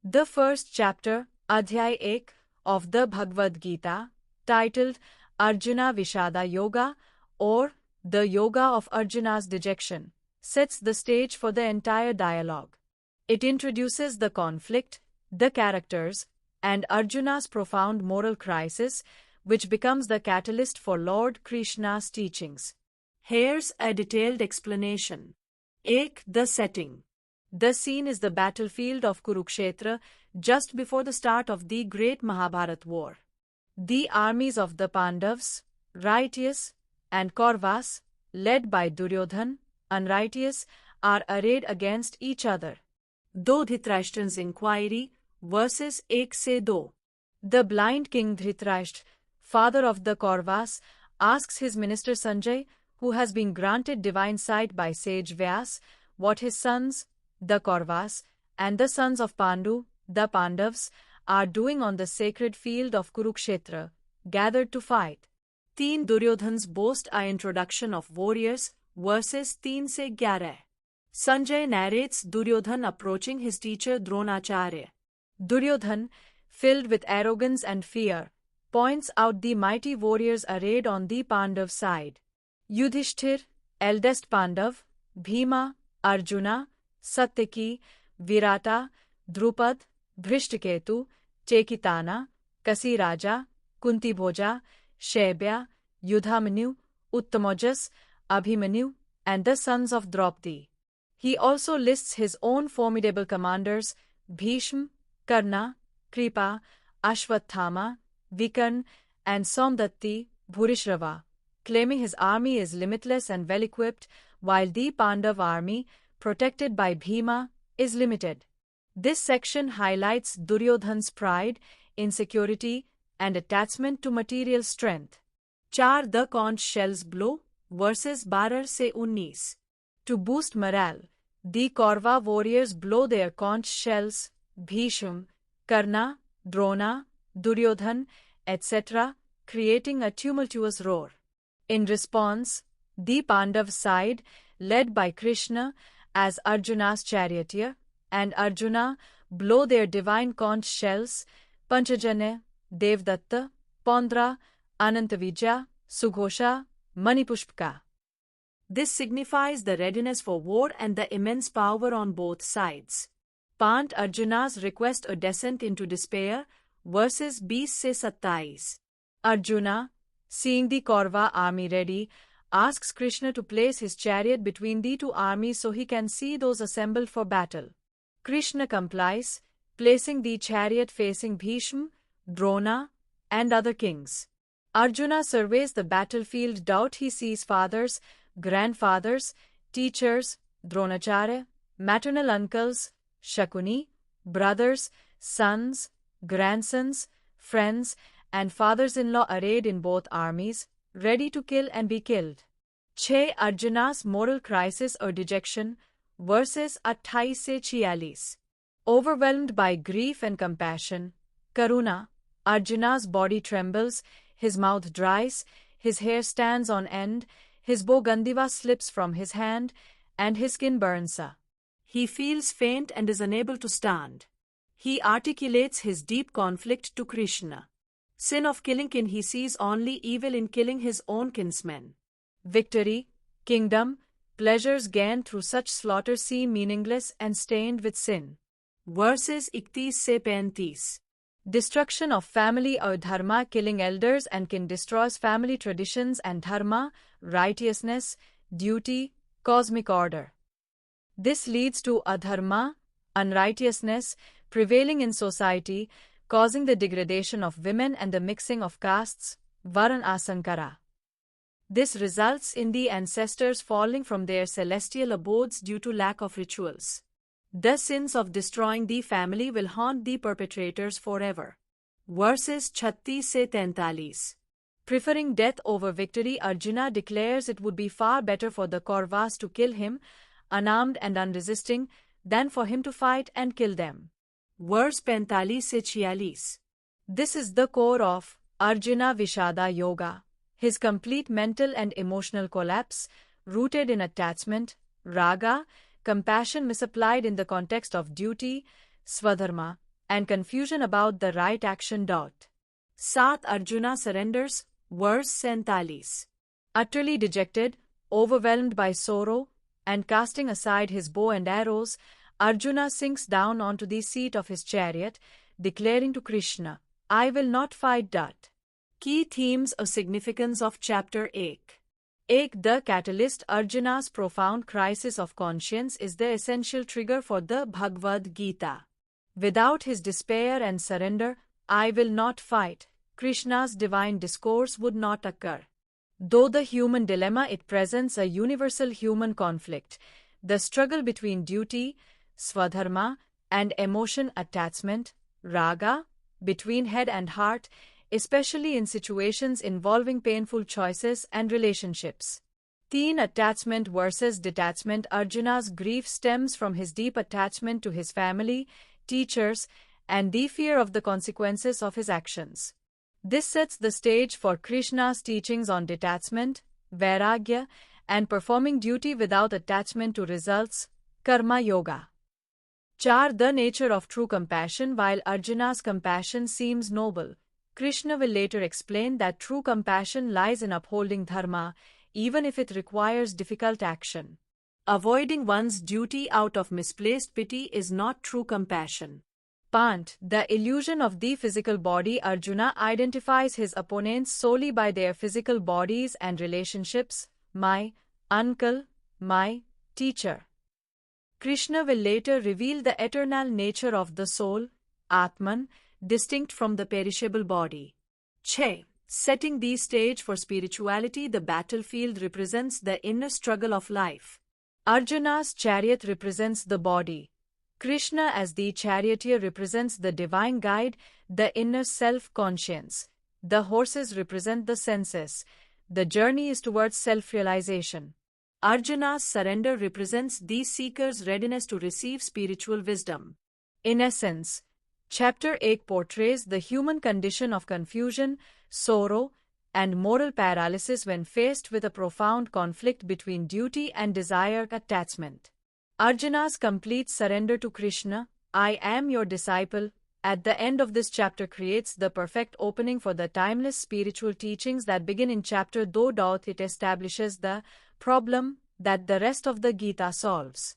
The first chapter, Adhyay 1, of the Bhagavad Gita, titled Arjuna Vishada Yoga, or the Yoga of Arjuna's Dejection, sets the stage for the entire dialogue. It introduces the conflict, the characters, and Arjuna's profound moral crisis, which becomes the catalyst for Lord Krishna's teachings. Here's a detailed explanation. 1. The setting. The scene is the battlefield of Kurukshetra just before the start of the great Mahabharat war. The armies of the Pandavas, righteous, and Kauravas, led by Duryodhan, unrighteous, are arrayed against each other. Do Dhritarashtra's inquiry, verses 1-2. The blind king Dhritarashtra, father of the Kauravas, asks his minister Sanjay, who has been granted divine sight by sage Vyas, what his sons, the Kauravas, and the sons of Pandu, the Pandavas, are doing on the sacred field of Kurukshetra, gathered to fight. 3. Duryodhan's boast a introduction of warriors, verses 3-11. Sanjay narrates Duryodhan approaching his teacher Dronacharya. Duryodhan, filled with arrogance and fear, points out the mighty warriors arrayed on the Pandav side. Yudhishthir, eldest Pandav, Bhima, Arjuna, Satyaki, Virata, Drupad, Dhrishtaketu, Chekitana, Kasiraja, Kuntibhoja, Shaibya, Yudhamanyu, Uttamojas, Abhimanyu, and the sons of Draupadi. He also lists his own formidable commanders, Bhishma, Karna, Kripa, Ashwathama, Vikarna, and Somdatti, Bhurishrava, claiming his army is limitless and well-equipped, while the Pandav army, protected by Bhima, is limited. This section highlights Duryodhan's pride, insecurity, and attachment to material strength. 4. The conch shells blow, verses 12-19. To boost morale, the Kaurava warriors blow their conch shells, Bhishma, Karna, Drona, Duryodhan, etc., creating a tumultuous roar. In response, the Pandav side, led by Krishna as Arjuna's charioteer, and Arjuna blow their divine conch shells, Panchajanya, Devdatta, Pondra, Anantavijaya, Sughosha, Manipushpaka. This signifies the readiness for war and the immense power on both sides. Pant Arjuna's request a descent into despair, verses 20-27. Arjuna, seeing the Kaurava army ready, asks Krishna to place his chariot between the two armies so he can see those assembled for battle. Krishna complies, placing the chariot facing Bhishma, Drona, and other kings. Arjuna surveys the battlefield. He sees fathers, grandfathers, teachers, Dronacharya, maternal uncles, Shakuni, brothers, sons, grandsons, friends, and fathers-in-law arrayed in both armies, ready to kill and be killed. 6. Arjuna's moral crisis or dejection, verses 28-46. Overwhelmed by grief and compassion, Karuna, Arjuna's body trembles, his mouth dries, his hair stands on end, his bow Gandiva slips from his hand, and his skin burns. He feels faint and is unable to stand. He articulates his deep conflict to Krishna. Sin of killing kin, he sees only evil in killing his own kinsmen. Victory, kingdom, pleasures gained through such slaughter seem meaningless and stained with sin. Verses 31-35. Destruction of family or dharma. Killing elders and kin destroys family traditions and dharma, righteousness, duty, cosmic order. This leads to adharma, unrighteousness, prevailing in society, causing the degradation of women and the mixing of castes, Varan Asankara. This results in the ancestors falling from their celestial abodes due to lack of rituals. The sins of destroying the family will haunt the perpetrators forever. Verses 36-43. Preferring death over victory, Arjuna declares it would be far better for the Kauravas to kill him, unarmed and unresisting, than for him to fight and kill them. Verse 45-46. This is the core of Arjuna Vishada Yoga, his complete mental and emotional collapse, rooted in attachment, raga, compassion misapplied in the context of duty, swadharma, and confusion about the right action. 7. Arjuna surrenders, verse 47. Utterly dejected, overwhelmed by sorrow, and casting aside his bow and arrows, Arjuna sinks down onto the seat of his chariot, declaring to Krishna, I will not fight. Key themes or significance of Chapter 8. 8. The catalyst. Arjuna's profound crisis of conscience is the essential trigger for the Bhagavad Gita. Without his despair and surrender, I will not fight, Krishna's divine discourse would not occur. Though the human dilemma, it presents a universal human conflict, the struggle between duty, swadharma, and emotion attachment, raga, between head and heart, especially in situations involving painful choices and relationships. Teen attachment versus detachment. Arjuna's grief stems from his deep attachment to his family, teachers, and the fear of the consequences of his actions. This sets the stage for Krishna's teachings on detachment, vairagya, and performing duty without attachment to results, karma yoga. 4. The nature of true compassion. While Arjuna's compassion seems noble, Krishna will later explain that true compassion lies in upholding dharma, even if it requires difficult action. Avoiding one's duty out of misplaced pity is not true compassion. Pant. The illusion of the physical body. Arjuna identifies his opponents solely by their physical bodies and relationships, my uncle, my teacher. Krishna will later reveal the eternal nature of the soul, Atman, distinct from the perishable body. 6. Setting the stage for spirituality. The battlefield represents the inner struggle of life. Arjuna's chariot represents the body. Krishna as the charioteer represents the divine guide, the inner self-conscience. The horses represent the senses. The journey is towards self-realization. Arjuna's surrender represents the seeker's readiness to receive spiritual wisdom. In essence, Chapter 8 portrays the human condition of confusion, sorrow, and moral paralysis when faced with a profound conflict between duty and desired attachment. Arjuna's complete surrender to Krishna, I am your disciple, at the end of this chapter creates the perfect opening for the timeless spiritual teachings that begin in chapter 2. It establishes the problem that the rest of the Gita solves.